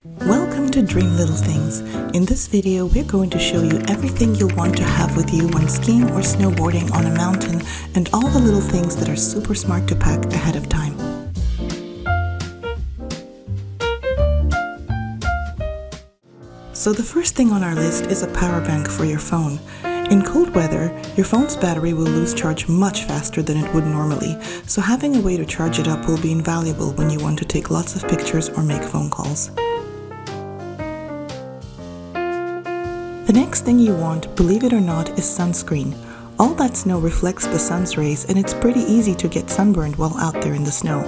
Welcome to Dream Little Things. In this video, we're going to show you everything you'll want to have with you when skiing or snowboarding on a mountain and all the little things that are super smart to pack ahead of time. So the first thing on our list is a power bank for your phone. In cold weather, your phone's battery will lose charge much faster than it would normally, so having a way to charge it up will be invaluable when you want to take lots of pictures or make phone calls. The next thing you want, believe it or not, is sunscreen. All that snow reflects the sun's rays and it's pretty easy to get sunburned while out there in the snow.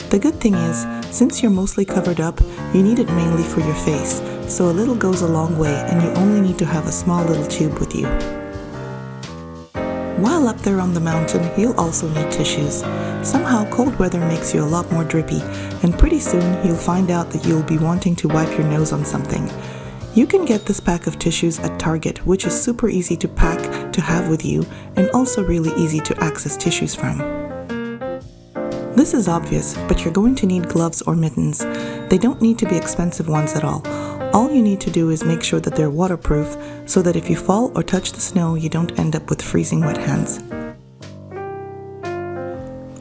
The good thing is, since you're mostly covered up, you need it mainly for your face, so a little goes a long way and you only need to have a small little tube with you. While up there on the mountain, you'll also need tissues. Somehow cold weather makes you a lot more drippy, and pretty soon you'll find out that you'll be wanting to wipe your nose on something. You can get this pack of tissues at Target, which is super easy to pack, to have with you, and also really easy to access tissues from. This is obvious, but you're going to need gloves or mittens. They don't need to be expensive ones at all. All you need to do is make sure that they're waterproof, so that if you fall or touch the snow, you don't end up with freezing wet hands.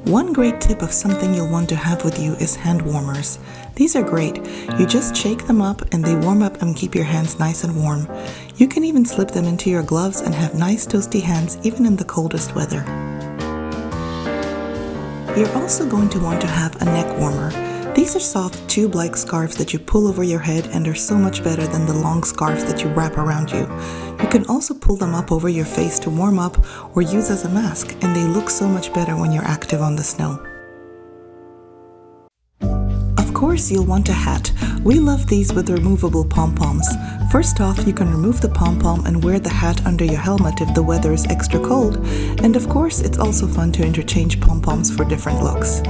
One great tip of something you'll want to have with you is hand warmers. These are great. You just shake them up and they warm up and keep your hands nice and warm. You can even slip them into your gloves and have nice toasty hands even in the coldest weather. You're also going to want to have a neck warmer. These are soft tube-like scarves that you pull over your head and are so much better than the long scarves that you wrap around you. You can also pull them up over your face to warm up or use as a mask, and they look so much better when you're active on the snow. Of course, you'll want a hat. We love these with removable pom-poms. First off, you can remove the pom-pom and wear the hat under your helmet if the weather is extra cold, and of course, it's also fun to interchange pom-poms for different looks.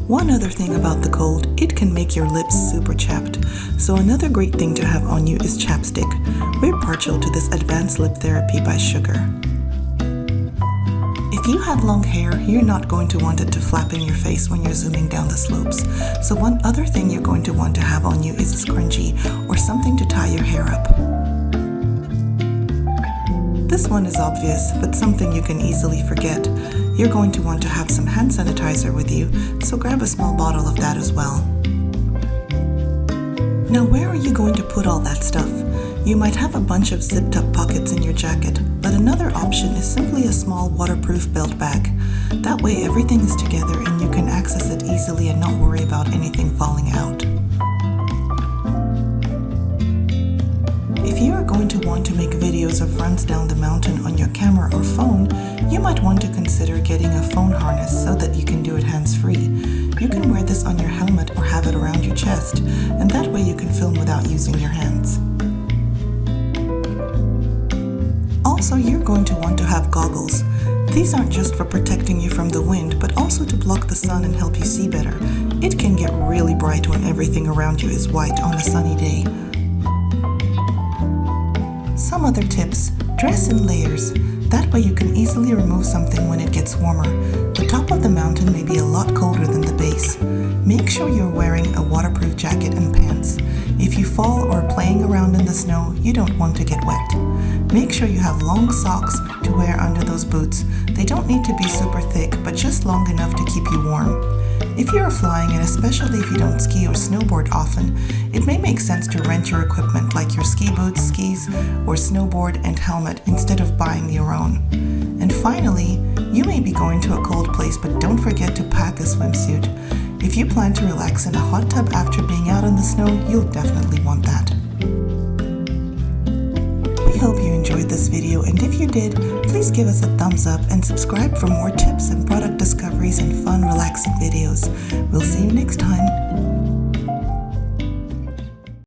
One other thing about the cold, it can make your lips super chapped. So another great thing to have on you is chapstick. We're partial to this advanced lip therapy by Sugar. If you have long hair, you're not going to want it to flap in your face when you're zooming down the slopes. So one other thing you're going to want to have on you is a scrunchie or something to tie your hair up. This one is obvious, but something you can easily forget. You're going to want to have some hand sanitizer with you, so grab a small bottle of that as well. Now, where are you going to put all that stuff? You might have a bunch of zipped up pockets in your jacket, but another option is simply a small waterproof belt bag. That way everything is together and you can access it easily and not worry about anything falling out. If you are going to want to make videos of runs down the mountain on your camera or phone, you might want to consider getting a phone harness so that you can do it hands-free. You can wear this on your helmet or have it around your chest, and that way you can film without using your hands. Also, you're going to want to have goggles. These aren't just for protecting you from the wind, but also to block the sun and help you see better. It can get really bright when everything around you is white on a sunny day. Some other tips: dress in layers. That way you can easily remove something when it gets warmer. The top of the mountain may be a lot colder than the base. Make sure you're wearing a waterproof jacket and pants. If you fall or are playing around in the snow, you don't want to get wet. Make sure you have long socks to wear under those boots. They don't need to be super thick, but just long enough to keep you warm. If you're flying, and especially if you don't ski or snowboard often, it may make sense to rent your equipment like your ski boots, skis, or snowboard and helmet instead of buying your own. And finally, you may be going to a cold place, but don't forget to pack a swimsuit. If you plan to relax in a hot tub after being out in the snow, you'll definitely want that. We hope you enjoyed this video, and if you did, please give us a thumbs up and subscribe for more tips and product discoveries and fun, relaxing videos. We'll see you next time.